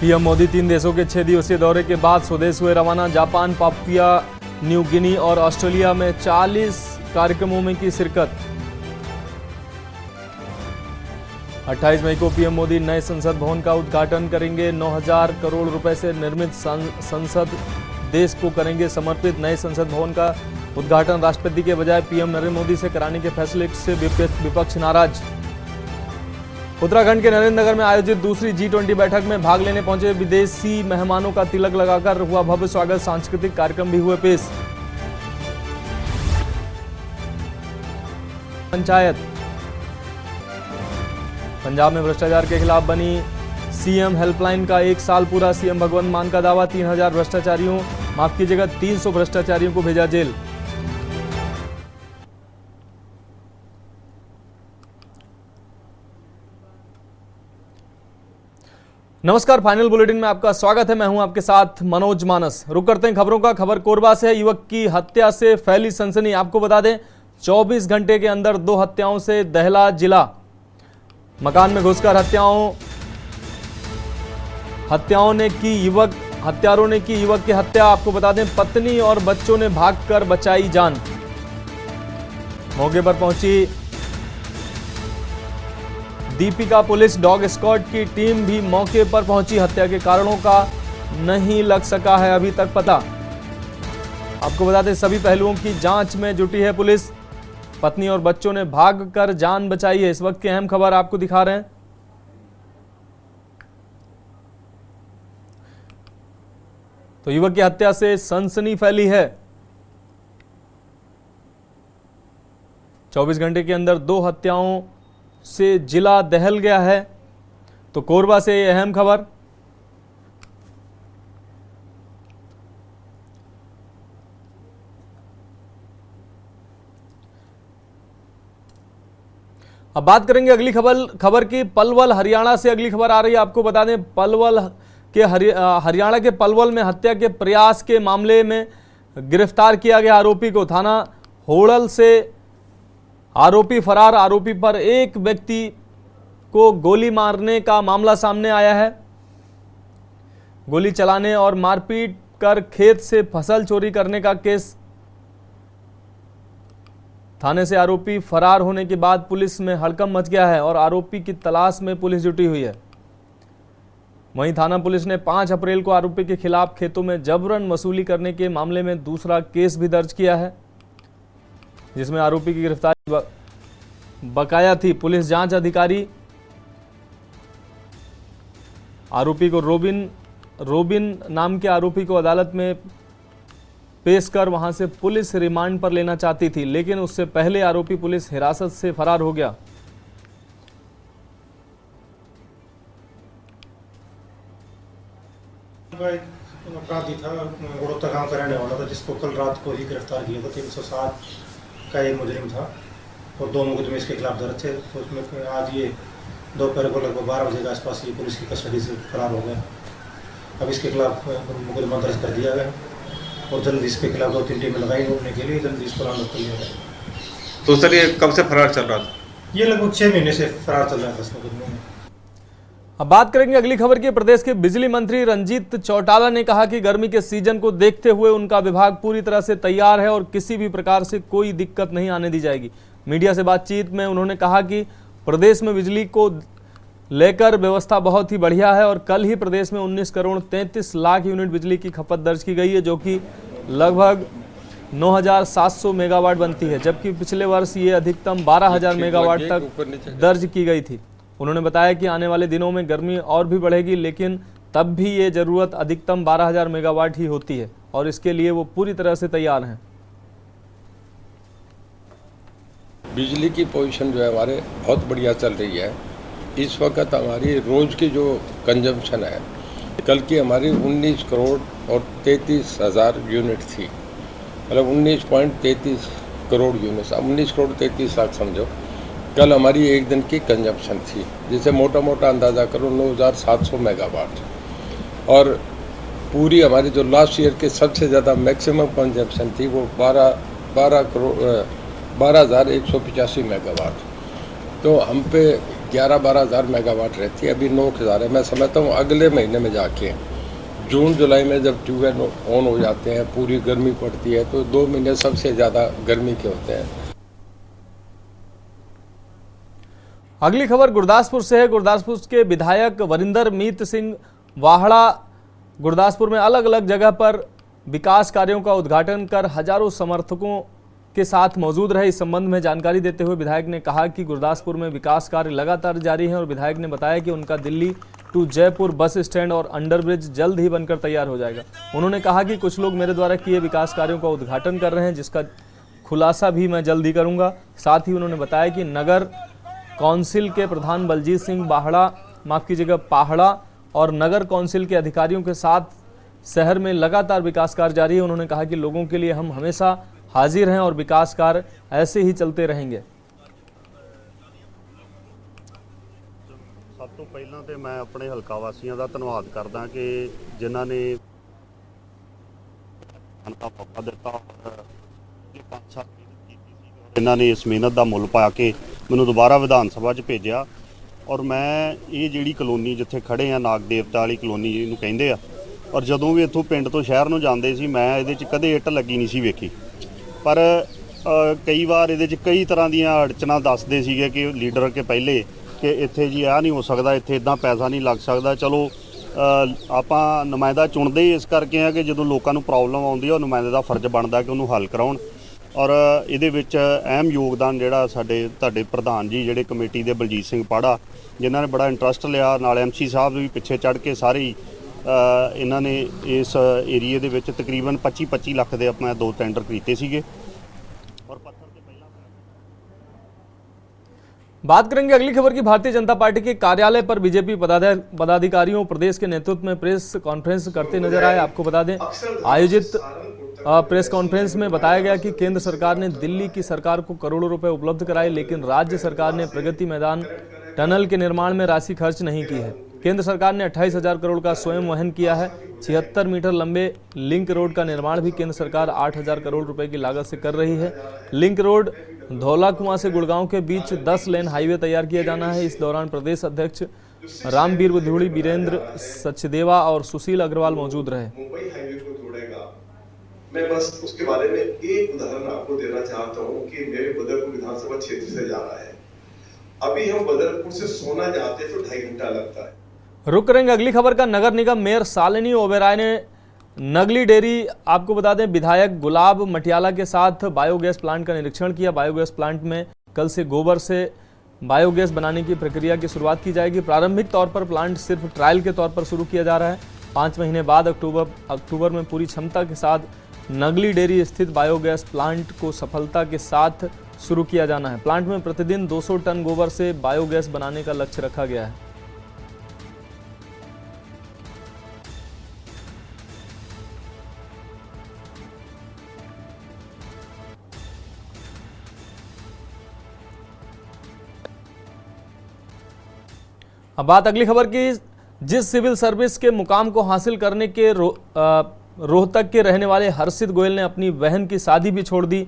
PM Modi 3 देशों के 6 दिवसीय दौरे के बाद स्वदेश हुए रवाना। जापान, पापुआ न्यू गिनी और ऑस्ट्रेलिया में 40 कार्यक्रमों में की शिरकत। 28 मई को पीएम मोदी नए संसद भवन का उद्घाटन करेंगे। 9,000 करोड़ रुपए से निर्मित संसद देश को करेंगे समर्पित। नए संसद भवन का उद्घाटन राष्ट्रपति के बजाय पीएम नरेंद्र मोदी से कराने के फैसले से विपक्ष नाराज। उत्तराखंड के नरेंद्र नगर में आयोजित दूसरी G20 बैठक में भाग लेने पहुंचे विदेशी मेहमानों का तिलक लगाकर हुआ भव्य स्वागत। सांस्कृतिक कार्यक्रम भी हुए पेश। पंचायत पंजाब में भ्रष्टाचार के खिलाफ बनी सीएम हेल्पलाइन का 1 साल पूरा। सीएम भगवंत मान का दावा, 3,000 भ्रष्टाचारियों माफ कीजिएगा 300 भ्रष्टाचारियों को भेजा जेल। नमस्कार, फाइनल बुलेटिन में आपका स्वागत है। मैं हूं आपके साथ मनोज मानस। रुक करते हैं खबरों का। खबर कोरबा से है। युवक की हत्या से फैली सनसनी। आपको बता दें 24 घंटे के अंदर 2 हत्याओं से दहला जिला। मकान में घुसकर हत्यारों ने की युवक की हत्या। आपको बता दें पत्नी और बच्चों ने भागकर बचाई जान। मौके पर पहुंची दीपिका पुलिस। डॉग स्क्वाड की टीम भी मौके पर पहुंची। हत्या के कारणों का नहीं लग सका है अभी तक पता। आपको बता दें सभी पहलुओं की जांच में जुटी है पुलिस। पत्नी और बच्चों ने भागकर जान बचाई है। इस वक्त की अहम खबर आपको दिखा रहे हैं। तो युवक की हत्या से सनसनी फैली है। 24 घंटे के अंदर 2 हत्याओं से जिला दहल गया है। तो कोरबा से ये अहम खबर। अब बात करेंगे अगली खबर की। पलवल हरियाणा से अगली खबर आ रही है। आपको बता दें हरियाणा के पलवल में हत्या के प्रयास के मामले में गिरफ्तार किया गया आरोपी को। थाना होड़ल से आरोपी फरार। आरोपी पर एक व्यक्ति को गोली मारने का मामला सामने आया है। गोली चलाने और मारपीट कर खेत से फसल चोरी करने का केस। थाने से आरोपी फरार होने के बाद पुलिस में हड़कंप मच गया है और आरोपी की तलाश में पुलिस जुटी हुई है। वहीं थाना पुलिस ने 5 अप्रैल को आरोपी के खिलाफ खेतों में जबरन वसूली करने के मामले में दूसरा केस भी दर्ज किया है, जिसमें आरोपी की गिरफ्तारी बकाया थी। पुलिस जांच अधिकारी आरोपी को रोबिन नाम के आरोपी को अदालत में पेश कर वहां से पुलिस रिमांड पर लेना चाहती थी, लेकिन उससे पहले आरोपी पुलिस हिरासत से फरार हो गया। अपराधी था, गुड़ोत्ता गांव का रहने वाला था, जिसको कल रात को ही गिरफ्तार किया था। 307 का एक मुजरिम था और 2 मुकदमे इसके खिलाफ दर्ज थे। तो उसमें आज ये दोपहर को लगभग 12 बजे के आसपास ये पुलिस की कस्टडी से फरार हो गया। अब इसके खिलाफ मुकदमा दर्ज कर दिया गया और जल्द इसके खिलाफ 2-3 टीमें लगाई रोकने के लिए। जल्द इसको बरामद कर लिया गया। तो सर ये कब से फरार चल रहा था? ये लगभग 6 महीने से फरार चल रहा था इस मुकदमे में। अब बात करेंगे अगली खबर की। प्रदेश के बिजली मंत्री रंजीत चौटाला ने कहा कि गर्मी के सीजन को देखते हुए उनका विभाग पूरी तरह से तैयार है और किसी भी प्रकार से कोई दिक्कत नहीं आने दी जाएगी। मीडिया से बातचीत में उन्होंने कहा कि प्रदेश में बिजली को लेकर व्यवस्था बहुत ही बढ़िया है और कल ही प्रदेश में 19 करोड़ 33 लाख यूनिट बिजली की खपत दर्ज की गई है, जो कि लगभग 9,700 मेगावाट बनती है, जबकि पिछले वर्ष ये अधिकतम 12,000 मेगावाट तक दर्ज की गई थी। उन्होंने बताया कि आने वाले दिनों में गर्मी और भी बढ़ेगी, लेकिन तब भी ये ज़रूरत अधिकतम 12,000 मेगावाट ही होती है और इसके लिए वो पूरी तरह से तैयार हैं। बिजली की पोजीशन जो है हमारे बहुत बढ़िया चल रही है। इस वक्त हमारी रोज़ की जो कंजम्पशन है, कल की हमारी 19 करोड़ और 33,000 यूनिट थी, मतलब 19.33 करोड़ यूनिट। 19 करोड़ 33 लाख समझो कल हमारी एक दिन की कंजम्पशन थी, जिसे मोटा मोटा अंदाज़ा करो 9,700 मेगावाट। और पूरी हमारी जो लास्ट ईयर के सबसे ज़्यादा मैक्सिमम कंजम्पशन थी वो 12,185 मेगावाट। तो हम पे 11-12 हज़ार मेगावाट रहती है, अभी 9,000 है। मैं समझता हूँ अगले महीने में जाके जून जुलाई में जब ट्यूबवेल ऑन हो जाते हैं, पूरी गर्मी पड़ती है, तो 2 महीने सबसे ज़्यादा गर्मी के होते हैं। अगली खबर गुरदासपुर से है। गुरदासपुर के विधायक वरिंदर मीत सिंह वाहड़ा गुरदासपुर में अलग अलग जगह पर विकास कार्यों का उद्घाटन कर हजारों समर्थकों के साथ मौजूद रहे। इस संबंध में जानकारी देते हुए विधायक ने कहा कि गुरदासपुर में विकास कार्य लगातार जारी हैं और विधायक ने बताया कि उनका Delhi to Jaipur bus stand और अंडरब्रिज जल्द ही बनकर तैयार हो जाएगा। उन्होंने कहा कि कुछ लोग मेरे द्वारा किए विकास कार्यों का उद्घाटन कर रहे हैं, जिसका खुलासा भी मैं जल्द ही करूंगा। साथ ही उन्होंने बताया कि नगर कौंसिल के प्रधान बलजीत सिंह पाहड़ा और नगर कौंसिल के अधिकारियों के साथ शहर में लगातार विकास कार्य जारी है। उन्होंने कहा कि लोगों के लिए हम हमेशा हाजिर हैं और विकास कार्य ऐसे ही चलते रहेंगे। सब तो पहला तो मैं अपने हल्का वासियों का धन्यवाद करदा कि जिन्हों ने मौका दिता और 5 साल इन्होंने इस मेहनत का मुल पा के मैनू दोबारा विधान सभा भेजा और मैं ये जिहड़ी कलोनी जिथे खड़े हैं नाग देवता वाली कलोनी जिन्होंने कहिंदे आ, और जदों भी इत्थों पिंड तो शहर नूं जांदे सी मैं इहदे च कदे इट लगी नहीं सी वेखी, पर कई बार इहदे च कई तरह दीयां अड़चनां दसदे सीगे कि लीडर के पहले कि इत्थे जी आ नहीं हो सकदा, इत्थे इदां पैसा नहीं लग सकदा। चलो आपां नुमाइंदा चुणदे ही इस करके हैं कि जदों लोकां नूं प्रॉब्लम आउंदी है नुमाइंदे दा फर्ज बनदा कि उहनूं हल कराउण। और इहदे विच अहम योगदान जिहड़ा साडे तुहाडे प्रधान जी जिहड़े कमेटी दे बलजीत सिंह पाड़ा जिन्हां ने बड़ा इंटरस्ट लिया, नाल MC साहब भी पिछे चढ़ के सारे ही इन्हां ने इस एरिए दे विच तकरीबन 25 ਲੱਖ ਦੇ अपने 2 टेंडर कीते सीगे और पत्थर के पहला। बात करेंगे अगली खबर की। भारतीय जनता पार्टी के कार्यालय पर बीजेपी पदाधिकारियों प्रदेश के नेतृत्व में प्रेस कॉन्फ्रेंस करते नजर आए। आपको बता दें आयोजित प्रेस कॉन्फ्रेंस में बताया गया कि केंद्र सरकार ने दिल्ली की सरकार को करोड़ों रुपए उपलब्ध कराए, लेकिन राज्य सरकार ने प्रगति मैदान टनल के निर्माण में राशि खर्च नहीं की है। केंद्र सरकार ने 28,000 करोड़ का स्वयं वहन किया है। 76 मीटर लंबे लिंक रोड का निर्माण भी केंद्र सरकार 8,000 करोड़ रुपए की लागत से कर रही है। लिंक रोड धौला कुआं से गुड़गांव के बीच 10 लेन हाईवे तैयार किया जाना है। इस दौरान प्रदेश अध्यक्ष रामवीर बुधूड़ी, वीरेंद्र सचदेवा और सुशील अग्रवाल मौजूद रहे। मुंबई हाईवे को जोड़ेगा। मैं बस उसके बारे में एक उदाहरण आपको देना चाहता हूँ कि मेरे बदरपुर विधानसभा क्षेत्र से जा रहा है। अभी हम बदरपुर से सोना जाते तो 2.5 घंटा लगता है। रुक करेंगे अगली खबर का। नगर निगम मेयर शालिनी ओबेरॉय ने नगली डेयरी, आपको बता दें विधायक गुलाब मटियाला के साथ बायोगैस प्लांट का निरीक्षण किया। बायोगैस प्लांट में कल से गोबर से बायोगैस बनाने की प्रक्रिया की शुरुआत की जाएगी। प्रारंभिक तौर पर प्लांट सिर्फ ट्रायल के तौर पर शुरू किया जा रहा है। 5 महीने बाद अक्टूबर में पूरी क्षमता के साथ नगली डेयरी स्थित बायोगैस प्लांट को सफलता के साथ शुरू किया जाना है। प्लांट में प्रतिदिन 200 टन गोबर से बायोगैस बनाने का लक्ष्य रखा गया है। अब बात अगली खबर की। जिस सिविल सर्विस के मुकाम को हासिल करने के रोहतक के रहने वाले हर्षित गोयल ने अपनी बहन की शादी भी छोड़ दी,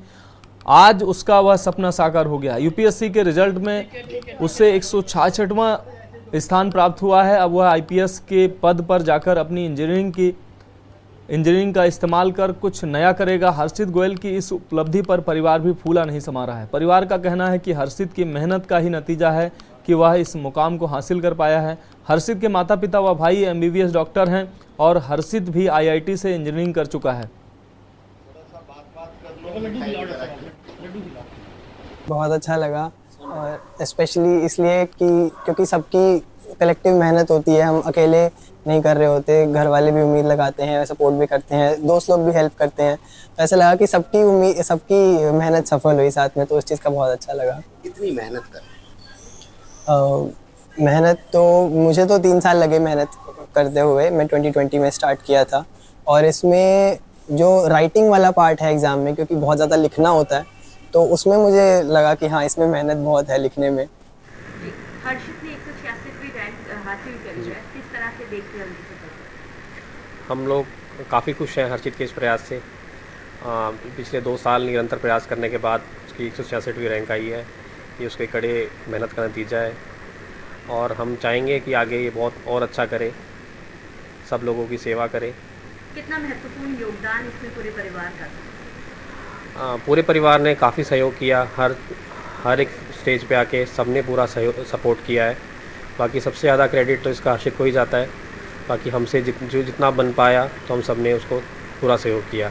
आज उसका वह सपना साकार हो गया। यूपीएससी के रिजल्ट में उसे 166वां स्थान प्राप्त हुआ है। अब वह IPS के पद पर जाकर अपनी इंजीनियरिंग का इस्तेमाल कर कुछ नया करेगा। हर्षित गोयल की इस उपलब्धि पर परिवार भी फूला नहीं समा रहा है। परिवार का कहना है कि हर्षित की मेहनत का ही नतीजा है कि वह इस मुकाम को हासिल कर पाया है। हर्षित के माता पिता व भाई MBBS डॉक्टर हैं और हर्षित भी IIT से इंजीनियरिंग कर चुका है। बहुत अच्छा लगा और स्पेशली इसलिए कि क्योंकि सबकी कलेक्टिव मेहनत होती है, हम अकेले नहीं कर रहे होते, घर वाले भी उम्मीद लगाते हैं, सपोर्ट भी करते हैं, दोस्त लोग भी हेल्प करते हैं। तो ऐसा लगा कि सबकी मेहनत सफल हुई साथ में, तो उस चीज़ का बहुत अच्छा लगा। कितनी मेहनत कर? मेहनत तो मुझे तो 3 साल लगे मेहनत करते हुए। मैं 2020 में स्टार्ट किया था और इसमें जो राइटिंग वाला पार्ट है एग्ज़ाम में, क्योंकि बहुत ज़्यादा लिखना होता है, तो उसमें मुझे लगा कि हाँ इसमें मेहनत बहुत है लिखने में। हर्षित ने 166वीं रैंक हासिल करी है, किस तरह से देखते हैं उनकी सफलता? हम लोग काफ़ी खुश हैं हर्षित के इस प्रयास से। पिछले 2 साल निरंतर प्रयास करने के बाद उसकी 166वीं रैंक आई है। ये उसके कड़े मेहनत का नतीजा है और हम चाहेंगे कि आगे ये बहुत और अच्छा करे, सब लोगों की सेवा करे। कितना महत्वपूर्ण योगदान इसमें पूरे परिवार का था? पूरे परिवार ने काफ़ी सहयोग किया, हर एक स्टेज पे आके सबने पूरा सपोर्ट किया है। बाकी सबसे ज़्यादा क्रेडिट तो इसका हर्षित को ही जाता है। बाकी हमसे जितना बन पाया तो हम सब ने उसको पूरा सहयोग किया।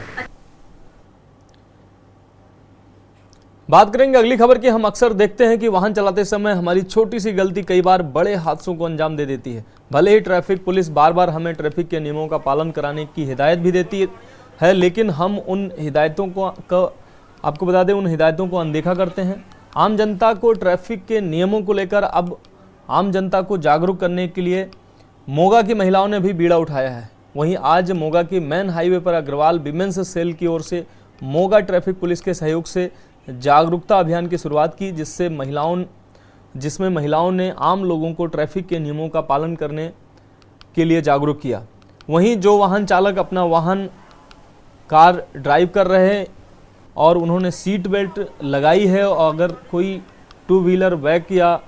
बात करेंगे अगली खबर की। हम अक्सर देखते हैं कि वाहन चलाते समय हमारी छोटी सी गलती कई बार बड़े हादसों को अंजाम दे देती है। भले ही ट्रैफिक पुलिस बार बार हमें ट्रैफिक के नियमों का पालन कराने की हिदायत भी देती है, लेकिन हम उन हिदायतों को आपको बता दें उन हिदायतों को अनदेखा करते हैं। आम जनता को ट्रैफिक के नियमों को लेकर अब आम जनता को जागरूक करने के लिए मोगा की महिलाओं ने भी बीड़ा उठाया है। वहीं आज मोगा की मेन हाईवे पर अग्रवाल विमेंस सेल की ओर से मोगा ट्रैफिक पुलिस के सहयोग से जागरूकता अभियान की शुरुआत की, जिसमें महिलाओं ने आम लोगों को ट्रैफिक के नियमों का पालन करने के लिए जागरूक किया। वहीं जो वाहन चालक अपना वाहन कार ड्राइव कर रहे हैं और उन्होंने सीट बेल्ट लगाई है, और अगर कोई टू व्हीलर बाइक या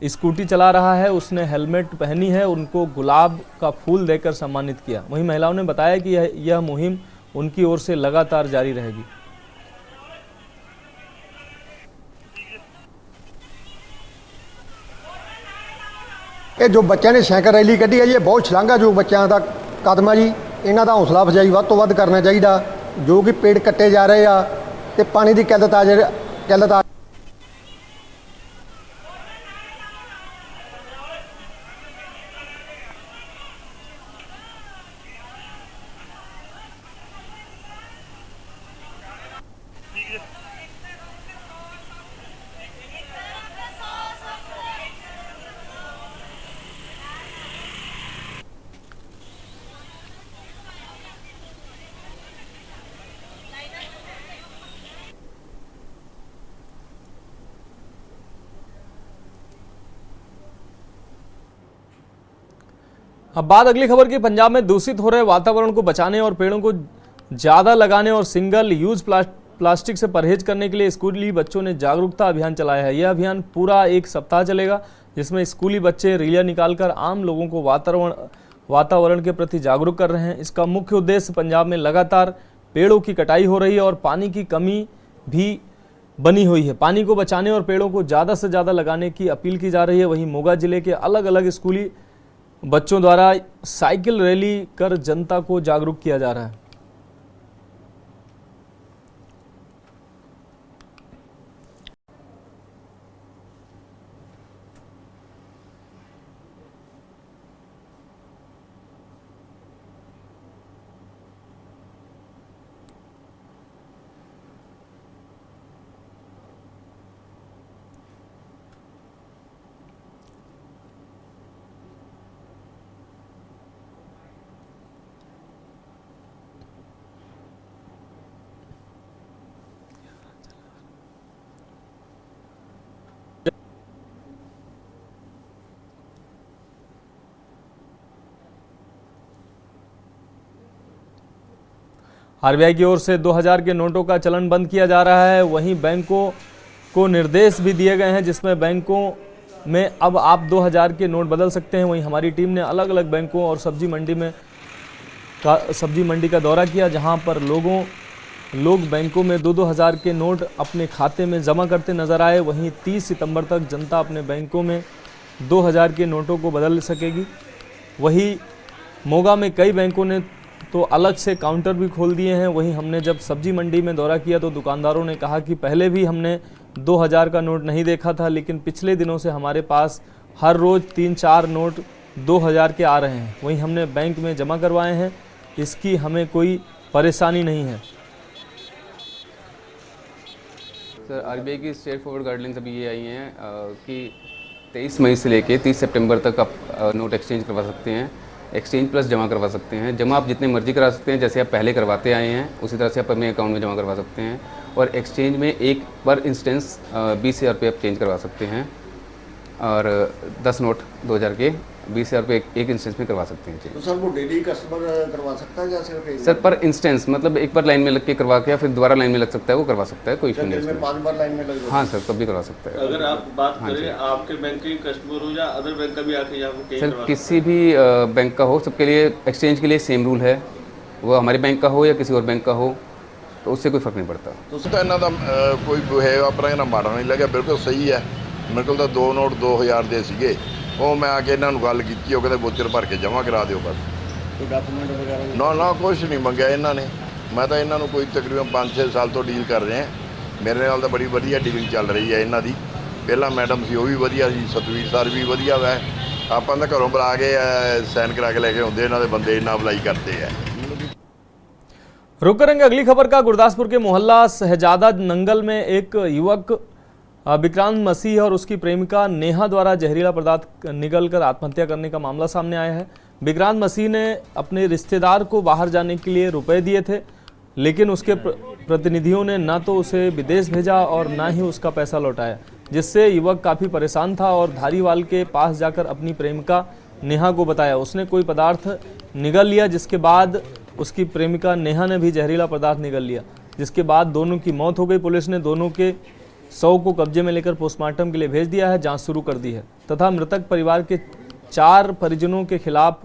स्कूटी चला रहा है उसने हेलमेट पहनी है, उनको गुलाब का फूल देकर सम्मानित किया। वहीं महिलाओं ने बताया कि यह मुहिम उनकी ओर से लगातार जारी रहेगी। ਇਹ ਜੋ ਬੱਚਿਆਂ ਨੇ ਸਾਈਕਲ ਰੈਲੀ ਕੱਢੀ ਹੈ ਜੀ, ਇਹ ਬਹੁਤ ਸ਼ਲਾਘਾਯੋਗ ਬੱਚਿਆਂ ਦਾ ਕਦਮ ਹੈ ਜੀ। ਇਹਨਾਂ ਦਾ ਹੌਸਲਾ ਅਫਜ਼ਾਈ ਵੱਧ ਤੋਂ ਵੱਧ ਕਰਨਾ ਚਾਹੀਦਾ। ਜੋ ਕਿ ਪੇੜ ਕੱਟੇ ਜਾ ਰਹੇ ਆ ਤੇ ਪਾਣੀ ਦੀ ਕਿੱਲਤ ਆ अब बात अगली खबर की। पंजाब में दूषित हो रहे वातावरण को बचाने और पेड़ों को ज़्यादा लगाने और सिंगल यूज प्लास्टिक से परहेज करने के लिए स्कूली बच्चों ने जागरूकता अभियान चलाया है। यह अभियान पूरा एक सप्ताह चलेगा, जिसमें स्कूली बच्चे रैलियां निकालकर आम लोगों को वातावरण के प्रति जागरूक कर रहे हैं। इसका मुख्य उद्देश्य पंजाब में लगातार पेड़ों की कटाई हो रही है और पानी की कमी भी बनी हुई है। पानी को बचाने और पेड़ों को ज़्यादा से ज़्यादा लगाने की अपील की जा रही है। वहीं मोगा जिले के अलग अलग स्कूली बच्चों द्वारा साइकिल रैली कर जनता को जागरूक किया जा रहा है। आरबीआई की ओर से 2000 के नोटों का चलन बंद किया जा रहा है। वहीं बैंकों को निर्देश भी दिए गए हैं, जिसमें बैंकों में अब आप 2000 के नोट बदल सकते हैं। वहीं हमारी टीम ने अलग अलग बैंकों और सब्जी मंडी का दौरा किया, जहां पर लोग बैंकों में 2-2000 के नोट अपने खाते में जमा करते नजर आए। वहीं 30 सितंबर तक जनता अपने बैंकों में 2000 के नोटों को बदल सकेगी। वहीं मोगा में कई बैंकों ने तो अलग से काउंटर भी खोल दिए हैं। वहीं हमने जब सब्जी मंडी में दौरा किया तो दुकानदारों ने कहा कि पहले भी हमने 2000 का नोट नहीं देखा था, लेकिन पिछले दिनों से हमारे पास हर रोज़ 3-4 नोट 2000 के आ रहे हैं। वहीं हमने बैंक में जमा करवाए हैं, इसकी हमें कोई परेशानी नहीं है। सर, आरबीआई की स्ट्रेट फॉरवर्ड गाइडलाइंस अभी ये आई हैं कि 23 मई से लेके 30 सितंबर तक आप नोट एक्सचेंज करवा सकते हैं, एक्सचेंज प्लस जमा करवा सकते हैं। जमा आप जितने मर्जी करा सकते हैं, जैसे आप पहले करवाते आए हैं उसी तरह से आप अपने अकाउंट में जमा करवा सकते हैं। और एक्सचेंज में एक पर इंस्टेंस 20,000 रुपये आप चेंज करवा सकते हैं और 10 नोट 2000 के 20,000 रुपये एक इंस्टेंस में करवा सकते हैं चेंज। तो सर वो डेली कस्टमर करवा सकता है या सिर्फ एक सर पर इंस्टेंस मतलब एक बार लाइन में लग के करवा के या फिर दोबारा लाइन में लग सकता है, वो करवा सकता है, कोई इशू नहीं है इसमें। 5 बार लाइन में लग हाँ सर, तब भी करवा सकता है। अगर आप बात करें आपके बैंक के कस्टमर हो या अदर बैंक का भी आके यहाँ पे सर किसी भी बैंक का हो, सबके लिए एक्सचेंज के लिए सेम रूल है, वो हमारे बैंक का हो या किसी और बैंक का हो, तो उससे कोई फर्क नहीं पड़ता। तो इन्हों का कोई बिहेव अपना इन्ना माड़ा नहीं लगे, बिल्कुल सही है। मेरे को तो 2 नोट 2000 के सीगे, वो मैं आके इन्होंने गल की, वो कहते बोचर भर के जमा करा दो बस। कोई डॉक्यूमेंट वगैरह ना ना कुछ नहीं मंगया इन्होंने। मैं तो इन्हों कोई तकरीबन 5-6 साल तो डील कर रहे हैं, मेरे नाल तो बड़ी वधिया डीलिंग चल रही है इन्हों की। पहला मैडम सी वो भी वधिया सी, सतवीर सर भी वधिया वै। आप तो घरों बुला के साइन करा के लेके आते, इन्हों के बंदे इन्ना अप्लाई करते हैं। रुक करेंगे अगली खबर का। गुरदासपुर के मोहल्ला शहजादा नंगल में एक युवक विक्रांत मसीह और उसकी प्रेमिका नेहा द्वारा जहरीला पदार्थ निगलकर आत्महत्या करने का मामला सामने आया है। विक्रांत मसीह ने अपने रिश्तेदार को बाहर जाने के लिए रुपए दिए थे, लेकिन उसके प्रतिनिधियों ने न तो उसे विदेश भेजा और न ही उसका पैसा लौटाया, जिससे युवक काफ़ी परेशान था और धारीवाल के पास जाकर अपनी प्रेमिका नेहा को बताया। उसने कोई पदार्थ निगल लिया, जिसके बाद उसकी प्रेमिका नेहा ने भी जहरीला पदार्थ निगल लिया, जिसके बाद दोनों की मौत हो गई। पुलिस ने दोनों के शव को कब्जे में लेकर पोस्टमार्टम के लिए भेज दिया है, जांच शुरू कर दी है तथा मृतक परिवार के 4 परिजनों के खिलाफ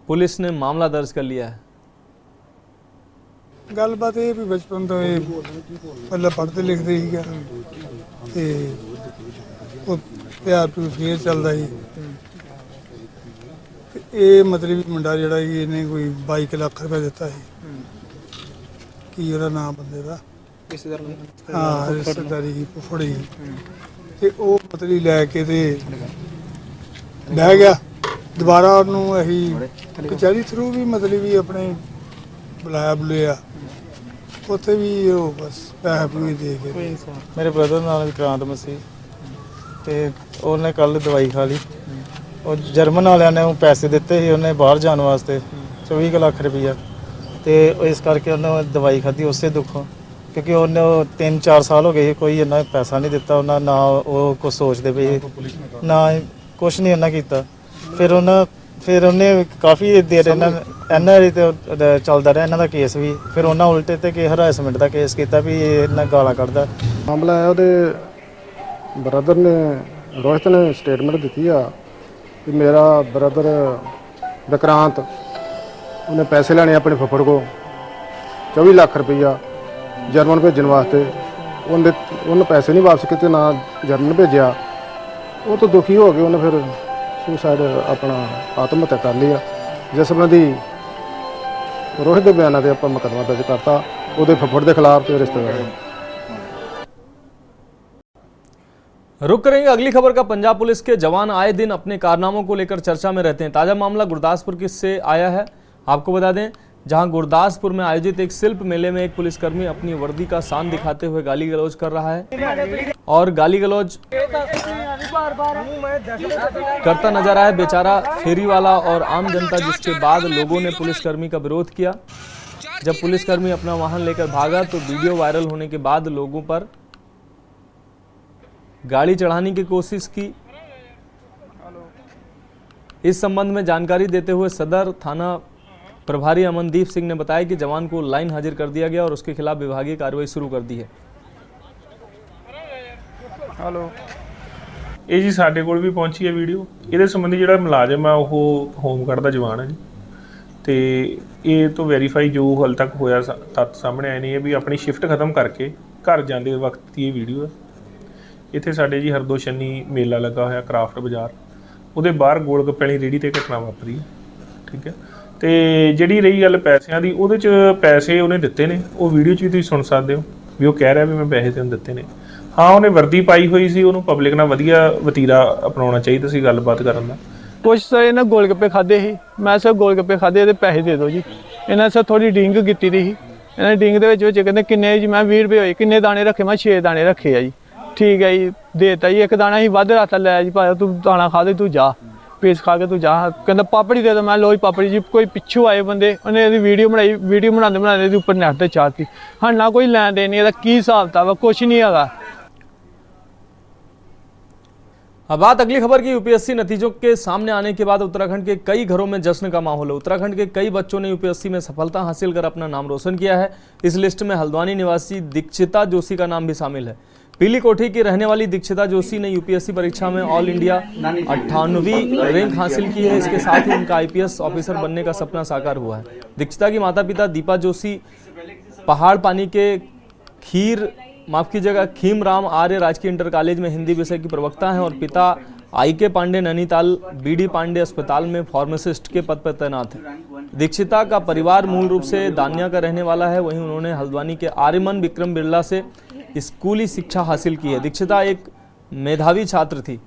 पुलिस ने मामला दर्ज कर लिया है। गलबात ये भी बचपन तो ये पहले पढ़ते लिखते ही गया प्यार फिर चलता ही ये मतलब मुंडा जड़ा इन्हें कोई 22 लाख रुपया दिता है कि ਉਹਦਾ नाम बंदे का हाँ रिश्तेदारी की फुफड़ी ते वो मतलब लैके ते बह गया। दोबारा ਉਹਨੂੰ ਅਸੀਂ कचहरी थ्रू भी मतलब भी अपने बुलाया बुलाया ਉੱਥੇ ਵੀ ਉਹ ਬਸ ਪੈਸੇ ਪੂਰੇ ਦੇ ਕੇ। ਮੇਰੇ ਬ੍ਰਦਰ ਨਾਲ ਵਿਕਰਾਂਤ ਮਸੀਹ ਤੇ ਉਹਨੇ ਕੱਲ ਦਵਾਈ ਖਾ ਲਈ। ਉਹ ਜਰਮਨ ਵਾਲਿਆਂ ਨੇ ਉਹ ਪੈਸੇ ਦਿੱਤੇ ਸੀ ਉਹਨੇ ਬਾਹਰ ਜਾਣ ਵਾਸਤੇ 24 ਲੱਖ ਰੁਪਈਆ, ਤੇ ਇਸ ਕਰਕੇ ਉਹਨੇ ਦਵਾਈ ਖਾਧੀ ਉਸੇ ਦੁੱਖੋਂ, ਕਿਉਂਕਿ ਉਹਨੇ 3-4 ਸਾਲ ਹੋ ਗਏ ਕੋਈ ਇੰਨਾ ਪੈਸਾ ਨਹੀਂ ਦਿੱਤਾ ਉਹਨਾਂ, ਨਾ ਉਹ ਕੁਛ ਸੋਚਦੇ ਪਏ, ਨਾ ਕੁਛ ਨਹੀਂ ਉਹਨਾਂ ਕੀਤਾ। ਫਿਰ ਉਹਨੇ ਕਾਫੀ ਦੇਰ ਇਹਨਾਂ ਦੇ ਤੇ ਚੱਲਦਾ ਰਿਹਾ ਇਹਨਾਂ ਦਾ ਕੇਸ ਵੀ, ਫਿਰ ਉਹਨਾਂ ਉਲਟੇ ਤੇ ਕਿ ਹਰਾਸਮੈਂਟ ਦਾ ਕੇਸ ਕੀਤਾ ਵੀ ਇਹਨਾਂ ਗਾਲਾਂ ਕੱਢਦਾ। ਮਾਮਲਾ ਹੈ ਉਹਦੇ ਬ੍ਰਦਰ ਨੇ ਰੋਹਿਤ ਨੇ ਸਟੇਟਮੈਂਟ ਦਿੱਤੀ ਆ ਕਿ ਮੇਰਾ ਬ੍ਰਦਰ ਵਿਕਰਾਂਤ ਉਹਨੇ ਪੈਸੇ ਲੈਣੇ ਆਪਣੇ ਫੁੱਫੜ ਕੋ 24 ਲੱਖ ਰੁਪਈਆ ਜਰਮਨ ਭੇਜਣ ਵਾਸਤੇ। ਉਹਨੇ ਪੈਸੇ ਨਹੀਂ ਵਾਪਸ ਕੀਤੇ, ਨਾ ਜਰਮਨ ਭੇਜਿਆ। ਉਹ ਤੋਂ ਦੁਖੀ ਹੋ ਕੇ ਉਹਨੇ ਫਿਰ ਸੁਸਾਈਡ ਆਪਣਾ ਆਤਮ ਹੱਤਿਆ ਕਰ ਲਈ ਆ, ਜਿਸ ਸੰਬੰਧੀ ਰੋਹਿਤ ਦੇ ਬਿਆਨਾਂ ਤੇ ਆਪਾਂ ਮੁਕੱਦਮਾ ਦਰਜ ਕਰਤਾ ਉਹਦੇ ਫੁੱਫੜ ਦੇ ਖਿਲਾਫ ਤੇ ਰਿਸ਼ਤੇਦਾਰਾਂ। रुक करेंगे अगली खबर का। पंजाब पुलिस के जवान आए दिन अपने कारनामों को लेकर चर्चा में रहते हैं। ताज़ा मामला गुरदासपुर से आया है। आपको बता दें, जहां गुरदासपुर में आयोजित एक शिल्प मेले में एक पुलिसकर्मी अपनी वर्दी का शान दिखाते हुए गाली गलौज कर रहा है और गाली गलौज करता नजर आया बेचारा फेरी वाला और आम जनता, जिसके बाद लोगों ने पुलिसकर्मी का विरोध किया। जब पुलिसकर्मी अपना वाहन लेकर भागा तो वीडियो वायरल होने के बाद लोगों पर गाड़ी चढ़ाने की कोशिश की। इस संबंध में जानकारी देते हुए सदर थाना प्रभारी अमनदीप सिंह ने बताया कि जवान को लाइन हाजिर कर दिया गया और उसके खिलाफ विभागीय कार्रवाई शुरू कर दी है। हेलो, ये जी साडे कोल भी पहुंची है वीडियो। ਇਹਦੇ ਸੰਬੰਧੀ ਜਿਹੜਾ ਮੁਲਾਜ਼ਮ ਆ ਉਹ ਹੋਮਗਾਰਡ ਦਾ ਜਵਾਨ ਹੈ ਜੀ, ਤੇ ਇਹ ਤੋਂ ਵੈਰੀਫਾਈ ਜੋ ਹਾਲ ਤੱਕ ਹੋਇਆ ਤੱਥ ਸਾਹਮਣੇ ਆਏ ਨੇ ਵੀ ਆਪਣੀ ਸ਼ਿਫਟ ਖਤਮ ਕਰਕੇ ਘਰ ਜਾਂਦੇ ਵਕਤ ਦੀ ਇਹ ਵੀਡੀਓ ਹੈ। ਇੱਥੇ ਸਾਡੇ ਜੀ ਹਰਦੋਸ਼ਨੀ ਮੇਲਾ ਲੱਗਾ ਹੋਇਆ ਕਰਾਫਟ ਬਾਜ਼ਾਰ, ਉਹਦੇ ਬਾਹਰ ਗੋਲ ਗੱਪੇ ਵਾਲੀ ਰੇਹੜੀ ਤੇ ਘਟਨਾ ਵਾਪਰੀ, ਠੀਕ ਹੈ। ਤੇ ਜਿਹੜੀ ਰਹੀ ਗੱਲ ਪੈਸਿਆਂ ਦੀ, ਉਹਦੇ 'ਚ ਪੈਸੇ ਉਹਨੇ ਦਿੱਤੇ ਨੇ, ਉਹ ਵੀਡੀਓ 'ਚ ਵੀ ਤੁਸੀਂ ਸੁਣ ਸਕਦੇ ਹੋ ਵੀ ਉਹ ਕਹਿ ਰਿਹਾ ਵੀ ਮੈਂ ਪੈਸੇ ਤੈਨੂੰ ਦਿੱਤੇ ਨੇ। ਹਾਂ, ਉਹਨੇ ਵਰਦੀ ਪਾਈ ਹੋਈ ਸੀ, ਉਹਨੂੰ ਪਬਲਿਕ ਨਾਲ ਵਧੀਆ ਵਤੀਰਾ ਅਪਣਾਉਣਾ ਚਾਹੀਦਾ ਸੀ ਗੱਲਬਾਤ ਕਰਨ ਦਾ। ਕੁਛ ਸਰ ਇਹਨਾਂ ਗੋਲ ਗੱਪੇ ਖਾਦੇ ਸੀ, ਮੈਂ ਸਰ ਗੋਲ ਗੱਪੇ ਖਾਦੇ, ਇਹਦੇ ਪੈਸੇ ਦੇ ਦਿਓ ਜੀ। ਇਹਨਾਂ ਸਰ ਥੋੜੀ ਡਿੰਗ ਕੀਤੀ ਦੀ ਸੀ, ਇਹਨਾਂ ਡਿੰਗ ਦੇ ਵਿੱਚ ਕਹਿੰਦੇ ਕਿੰਨੇ ਜੀ, ਮੈਂ 20 ਰੁਪਏ ਹੋਏ, ਕਿੰਨੇ ਦਾਣੇ ਰੱਖੇ, ਮੈਂ 6 ਦਾਣੇ ਰੱਖੇ ਆ ਜੀ। ਠੀਕ ਹੈ ਜੀ, ਦੇਤਾ ਜੀ। ਇੱਕ ਦਾਣਾ ਹੀ ਵੱਧ ਰਾਤਾ ਲੈ ਜੀ, ਭਾਇਆ ਤੂੰ ਦਾਣਾ ਖਾ ਦੇ, ਤੂੰ ਜਾ ਪੀਸ ਖਾ ਕੇ ਤੂੰ ਜਾ। ਕਹਿੰਦਾ ਪਾਪੜੀ ਦੇ ਦੋ, ਮੈਂ ਲੋ ਜੀ ਪਾਪੜੀ ਜੀ। ਕੋਈ ਪਿੱਛੋਂ ਆਏ ਬੰਦੇ, ਉਹਨੇ ਇਹਦੀ ਵੀਡੀਓ ਬਣਾਈ, ਵੀਡੀਓ ਬਣਾਉਂਦੇ ਬਣਾਉਂਦੇ ਇਹਦੇ ਉੱਪਰ ਨੈਟ ਤੇ ਚਾੜਤੀ। ਹਾਂ, ਨਾ ਕੋਈ ਲੈਣ ਦੇਣ ਨਹੀਂ, ਇਹਦਾ ਕੀ ਹਿਸਾਬ ਤਾ ਵਾ, ਕੁਛ ਨਹੀਂ ਹੈਗਾ। अब बात अगली खबर की। यूपीएससी नतीजों के सामने आने के बाद उत्तराखंड के कई घरों में जश्न का माहौल है। उत्तराखंड के कई बच्चों ने यूपीएससी में सफलता हासिल कर अपना नाम रोशन किया है। इस लिस्ट में हल्द्वानी निवासी दीक्षिता जोशी का नाम भी शामिल है। पीली कोठी की रहने वाली दीक्षिता जोशी ने यूपीएससी परीक्षा में ऑल इंडिया 98वीं रैंक हासिल की है। इसके साथ ही उनका आईपीएस ऑफिसर बनने का सपना साकार हुआ है। दीक्षिता की माता पिता दीपा जोशी पहाड़ पानी के खीमराम आर्य राजकीय इंटर कॉलेज में हिंदी विषय की प्रवक्ता हैं और पिता आई.के. पांडे नैनीताल बीडी पांडे अस्पताल में फार्मासिस्ट के पद पर तैनात है। दीक्षिता का परिवार मूल रूप से दानिया का रहने वाला है। वहीं उन्होंने हल्द्वानी के आर्यमन विक्रम बिरला से स्कूली शिक्षा हासिल की है। दीक्षिता एक मेधावी छात्र थी।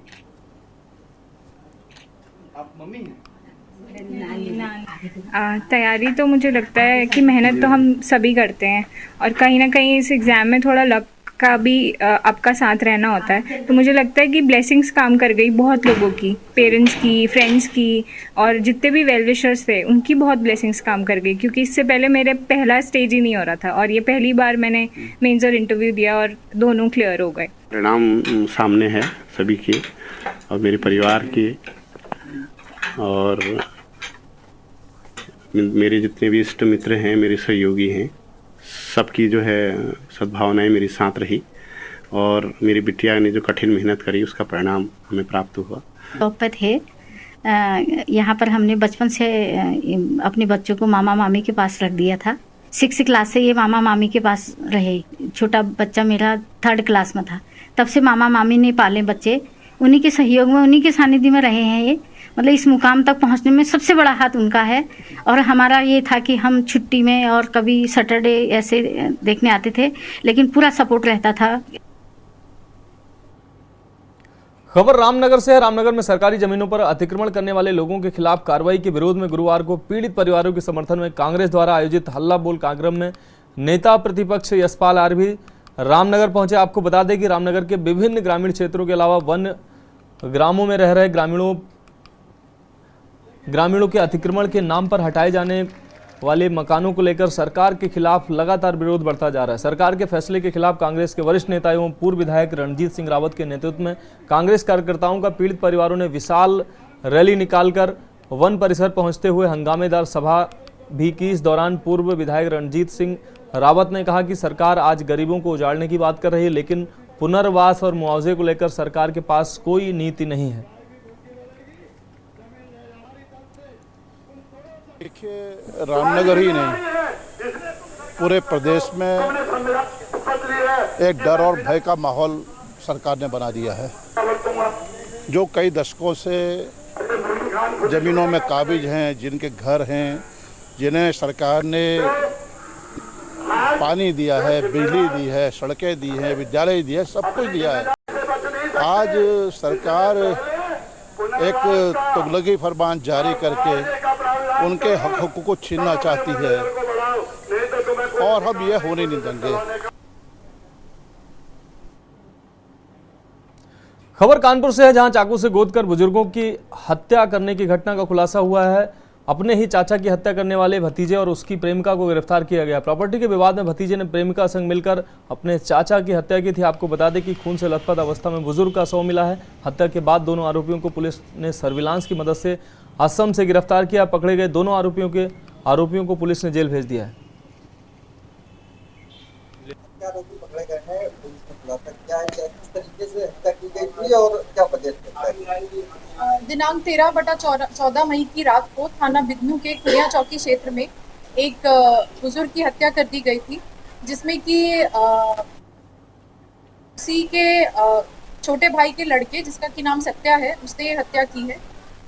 तैयारी तो मुझे लगता है कि मेहनत तो हम सभी करते हैं और कहीं ना कहीं इस एग्ज़ाम में थोड़ा लक का भी आपका साथ रहना होता है। तो मुझे लगता है कि ब्लेसिंग्स काम कर गई बहुत लोगों की, पेरेंट्स की, फ्रेंड्स की और जितने भी वेल विशर्स थे उनकी बहुत ब्लेसिंग्स काम कर गई, क्योंकि इससे पहले मेरे पहला स्टेज ही नहीं हो रहा था और ये पहली बार मैंने मेंस और इंटरव्यू दिया और दोनों क्लियर हो गए। परिणाम सामने है सभी के और मेरे परिवार के और मेरे जितने भी इष्ट मित्र हैं, मेरे सहयोगी हैं, सबकी जो है सद्भावनाएं मेरे साथ रही और मेरी बिटिया ने जो कठिन मेहनत करी उसका परिणाम हमें प्राप्त हुआ। टॉप पे थे। यहाँ पर हमने बचपन से अपने बच्चों को मामा मामी के पास रख दिया था। 6th क्लास से ये मामा मामी के पास रहे। छोटा बच्चा मेरा 3rd क्लास में था, तब से मामा मामी ने पाले बच्चे, उन्हीं के सहयोग में, उन्हीं के सानिध्य में रहे हैं। ये मतलब इस मुकाम तक पहुंचने में सबसे बड़ा हाथ उनका है। और हमारा ये था कि हम छुट्टी में और कभी सैटरडे ऐसे देखने आते थे, लेकिन पूरा सपोर्ट रहता था। खबर रामनगर से है। रामनगर में सरकारी जमीनों पर अतिक्रमण करने वाले लोगों के खिलाफ कार्रवाई के विरोध में गुरुवार को पीड़ित परिवारों के समर्थन में कांग्रेस द्वारा आयोजित हल्ला बोल कार्यक्रम में नेता प्रतिपक्ष यशपाल आर्य रामनगर पहुंचे। आपको बता दें कि रामनगर के विभिन्न ग्रामीण क्षेत्रों के अलावा वन ग्रामों में रह रहे ग्रामीणों के अतिक्रमण के नाम पर हटाए जाने वाले मकानों को लेकर सरकार के खिलाफ लगातार विरोध बढ़ता जा रहा है। सरकार के फैसले के खिलाफ कांग्रेस के वरिष्ठ नेता एवं पूर्व विधायक रणजीत सिंह रावत के नेतृत्व में कांग्रेस कार्यकर्ताओं का पीड़ित परिवारों ने विशाल रैली निकालकर वन परिसर पहुंचते हुए हंगामेदार सभा भी की। इस दौरान पूर्व विधायक रणजीत सिंह रावत ने कहा कि सरकार आज गरीबों को उजाड़ने की बात कर रही है, लेकिन पुनर्वास और मुआवजे को लेकर सरकार के पास कोई नीति नहीं है। देखिए, रामनगर ही नहीं पूरे प्रदेश में एक डर और भय का माहौल सरकार ने बना दिया है। जो कई दशकों से ज़मीनों में काबिज हैं, जिनके घर हैं, जिन्हें सरकार ने पानी दिया है, बिजली दी है, सड़कें दी हैं, विद्यालय दिए, सब कुछ दिया है। आज सरकार एक तुगलकी फरमान जारी करके उनके हक को छीनना चाहती है और हम ये होने नहीं देंगे। खबर कानपुर से है, जहां चाकू से गोदकर बुजुर्गों की हत्या करने की घटना का खुलासा हुआ है। अपने ही चाचा की हत्या करने वाले भतीजे और उसकी प्रेमिका को गिरफ्तार किया गया। प्रॉपर्टी के विवाद में भतीजे ने प्रेमिका संग मिलकर अपने चाचा की हत्या की थी। आपको बता दें कि खून से लथपथ अवस्था में बुजुर्ग का शव मिला है। हत्या के बाद दोनों आरोपियों को पुलिस ने सर्विलांस की मदद से असम से गिरफ्तार किया। पकड़े गए दोनों आरोपियों को पुलिस ने जेल भेज दिया है। दिनांक 13/14 मई की रात को थाना बिदनू के कुड़िया चौकी क्षेत्र में एक बुजुर्ग की हत्या कर दी गई थी, जिसमें कि उसी के छोटे भाई के लड़के, जिसका कि नाम सत्या है, उसने हत्या की है।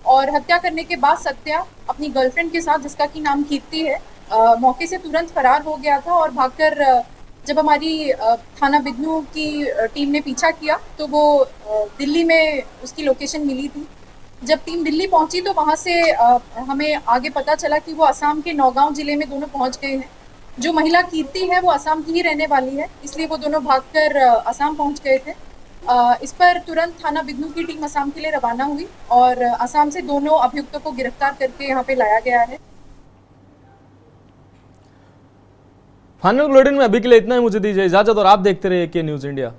और हत्या करने के बाद सत्या अपनी गर्लफ्रेंड के साथ, जिसका कि नाम कीर्ति है, मौके से तुरंत फरार हो गया था। और भागकर जब हमारी थाना बिदनू की टीम ने पीछा किया तो वो दिल्ली में उसकी लोकेशन मिली थी। जब टीम दिल्ली पहुंची तो वहां से हमें आगे पता चला कि वो असम के नौगांव जिले में दोनों पहुंच गए हैं। जो महिला कीर्ति है वो असम की ही रहने वाली है, इसलिए वो दोनों भागकर असम पहुंच गए थे। इस पर तुरंत थाना बिदनू की टीम असम के लिए रवाना हुई और असम से दोनों अभियुक्तों को गिरफ्तार करके यहाँ पे लाया गया है। फाइनल बुलेटिन में अभी के लिए इतना ही। मुझे दीजिए इजाजत और आप देखते रहिए के न्यूज़ इंडिया।